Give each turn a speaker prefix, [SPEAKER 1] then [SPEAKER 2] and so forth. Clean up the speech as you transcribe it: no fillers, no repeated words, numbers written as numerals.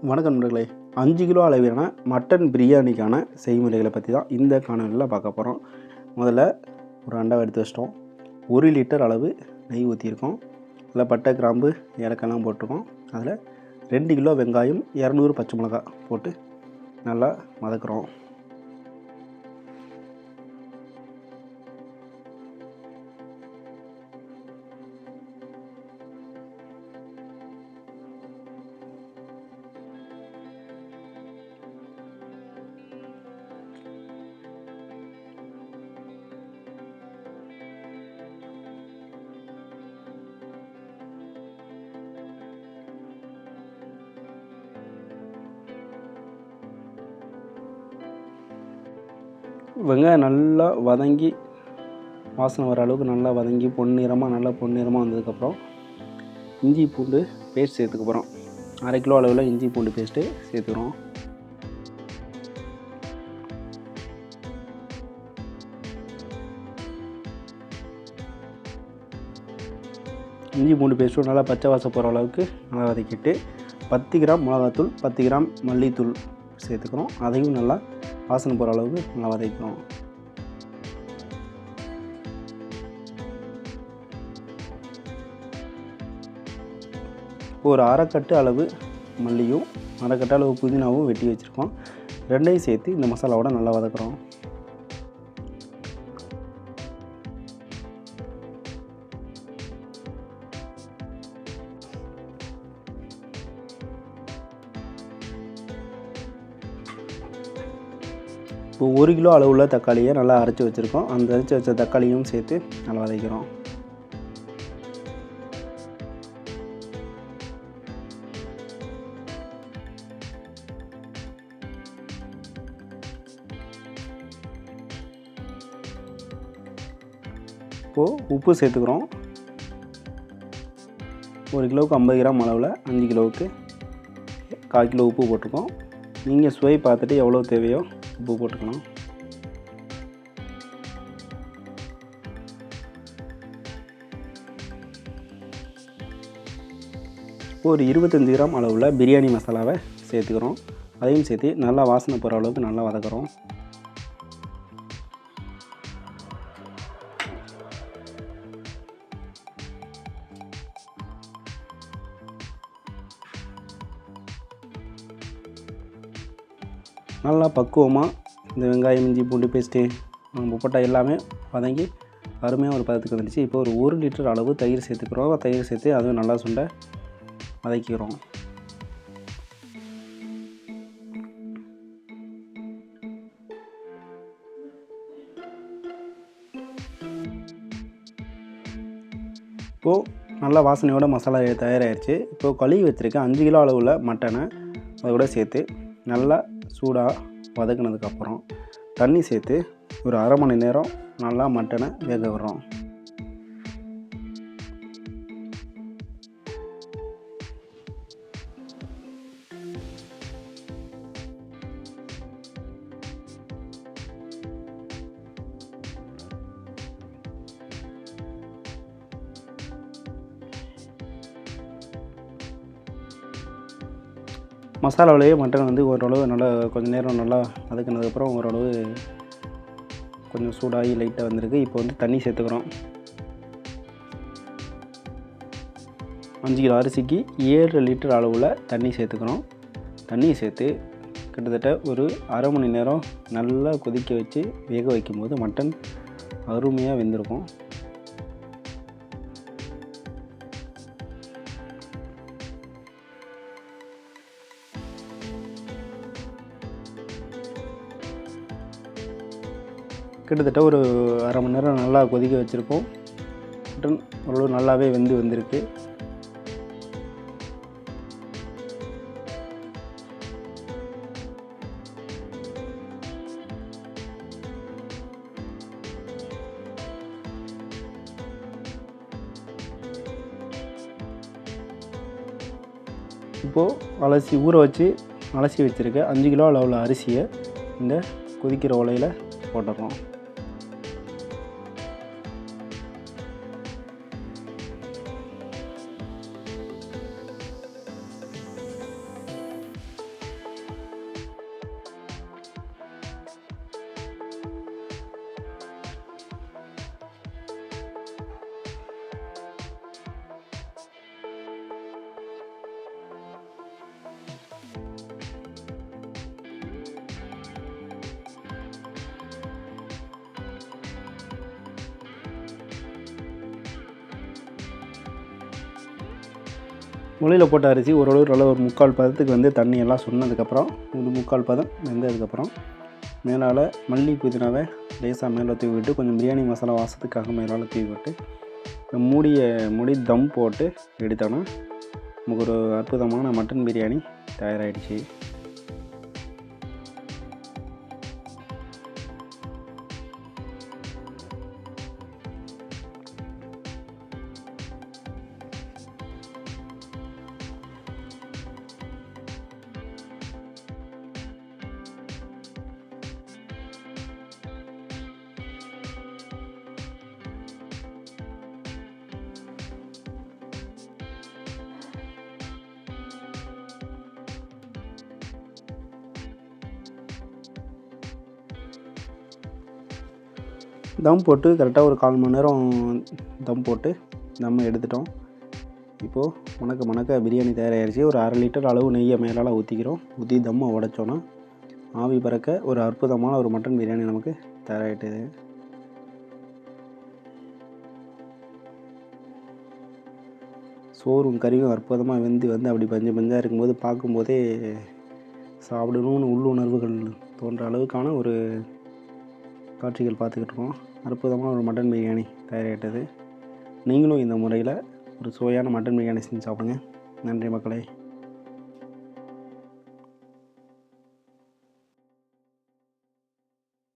[SPEAKER 1] வணக்கம் நண்பர்களே. 5 கிலோ அளவிலான மட்டன் பிரியாணிக்கான செய்முறைகளை பற்றி தான் இந்த காணொலியில் பார்க்க போகிறோம். முதல்ல ஒரு அண்டாவை எடுத்து வச்சிட்டோம். 1 லிட்டர் அளவு நெய் ஊற்றியிருக்கோம். அதில் பட்டை, கிராம்பு, ஏலக்காய்லாம் போட்டிருக்கோம். அதில் 2 கிலோ வெங்காயம், 200 பச்சை மிளகாய் போட்டு நல்லா வதக்குறோம். வெங்காயம் நல்லா வதங்கி வாசனை வர அளவுக்கு நல்லா வதங்கி நல்லா பொன்னிறமாக வந்ததுக்கப்புறம் இஞ்சி பூண்டு பேஸ்ட் சேர்த்துக்க போகிறோம். 1/2 கிலோ அளவில் இஞ்சி பூண்டு பேஸ்ட்டு சேர்த்துக்கிறோம். இஞ்சி பூண்டு பேஸ்ட்டும் நல்லா பச்சை வாசம் போகிற அளவுக்கு நல்லா வதக்கிட்டு 10 கிராம் மிளகாத்தூள், 10 கிராம் மல்லித்தூள் சேர்த்துக்கிறோம். அதையும் நல்லா வாசனை போகிற அளவுக்கு நல்லா வதக்கிறோம். ஒரு அரைக்கட்டு அளவு மல்லியும் 1/2 கட்டு அளவு புதினாவும் வெட்டி வச்சுருக்கோம். ரெண்டையும் சேர்த்து இந்த மசாலாவோட நல்லா வதக்குறோம். இப்போ 1 கிலோ அளவுள்ள தக்காளியை நல்லா அரைச்சி வச்சுருக்கோம். அந்த அரைச்சி வச்ச தக்காளியும் சேர்த்து நல்லா வதக்கிறோம். இப்போது உப்பு சேர்த்துக்கிறோம். 1 கிலோவுக்கு 50 கிராம் அளவில் 5 கிலோவுக்கு 1/4 கிலோ உப்பு போட்டிருக்கோம். நீங்கள் சுவை பார்த்துட்டு எவ்வளோ தேவையோ உப்பு போட்டுக்கலாம். ஒரு 25 கிராம் அளவில் பிரியாணி மசாலாவை சேர்த்துக்கிறோம். அதையும் சேர்த்து நல்லா வாசனை போகிற அளவுக்கு நல்லா வதக்குறோம். நல்லா பக்குவமாக இந்த வெங்காயம், இஞ்சி பூண்டு பேஸ்ட்டு, முப்பட்டை எல்லாமே வதங்கி அருமையாக ஒரு பதத்துக்கு வந்துடுச்சு. இப்போ ஒரு 1 லிட்டர் அளவு தயிர் சேர்த்துக்கிறோம். தயிர் சேர்த்து அதுவும் நல்லா சுண்ட வதக்கிறோம். இப்போது நல்லா வாசனையோட மசாலா தயாராகிடுச்சு. இப்போது கழுவி வச்சுருக்கேன் 5 கிலோ அளவில் மட்டனை அதோட சேர்த்து நல்லா சூடாக வதக்கினதுக்கப்புறம் தண்ணி சேர்த்து ஒரு 1/2 மணி நேரம் நல்லா மட்டனை வேக விடுறோம். மசாலாவிலேயே மட்டன் வந்து ஓரளவு நல்லா கொஞ்சம் நேரம் நல்லா வதக்கினதுக்கப்புறம் ஓரளவு கொஞ்சம் சூடாகி லைட்டாக வந்திருக்கு. இப்போ வந்து தண்ணி சேர்த்துக்கிறோம். 5 கிலோ அரிசிக்கு 7 லிட்டர் அளவில் தண்ணி சேர்த்துக்கிறோம். தண்ணியை சேர்த்து கிட்டத்தட்ட ஒரு 1/2 மணி நேரம் நல்லா கொதிக்க வச்சு வேக வைக்கும்போது மட்டன் அருமையாக வெந்திருக்கும். கிட்டத்தட்ட ஒரு 1/2 மணி நேரம் நல்லா கொதிக்க வச்சுருக்கோம். மட்டன் ஓரளவு நல்லாவே வந்திருக்கு. இப்போது ஊற வச்சு அலசி வச்சுருக்க 5 கிலோ அளவில் அரிசியை இந்த கொதிக்கிற உலையில் போட்டுடுறோம். முளையில் போட்ட அரிசி ஓரளவு நல்ல ஒரு 3/4 பதத்துக்கு வந்து தண்ணி எல்லாம் சொன்னதுக்கப்புறம் ஒரு 3/4 பதம் வெந்ததுக்கப்புறம் மேலால் மல்லி புதினாவை லேசாக மேலே தூவி விட்டு கொஞ்சம் பிரியாணி மசாலா வாசத்துக்காக மேலால் தூவி விட்டு மூடி தம் போட்டு எடுத்தோன்னா நமக்கு ஒரு அற்புதமான மட்டன் பிரியாணி தயாராகிடுச்சு. தம் போட்டு கரெக்டாக ஒரு 1/4 மணி நேரம் தம் போட்டு நம்ம எடுத்துட்டோம். இப்போது மணக்க பிரியாணி தயாராகிடுச்சு. ஒரு 1/2 லிட்டர் அளவு நெய்யை மேலால் ஊற்றிக்கிறோம். ஊற்றி தம்மை உடைச்சோன்னா ஆவி பறக்க ஒரு அற்புதமான ஒரு மட்டன் பிரியாணி நமக்கு தயாராகிட்டுது. சோறும் கறியும் அற்புதமாக வந்து அப்படி பஞ்சாக இருக்கும்போது பார்க்கும்போதே சாப்பிடணும்னு உள்ளுணர்வுகள் தோன்ற அளவுக்கான ஒரு காட்சிகள் பார்த்துக்கிட்டு இருக்கோம். அற்புதமான ஒரு மட்டன் பிரியாணி தயாராகிட்டது. நீங்களும் இந்த முறையில் ஒரு சுவையான மட்டன் பிரியாணி செஞ்சு சாப்பிடுங்க. நன்றி மக்களே.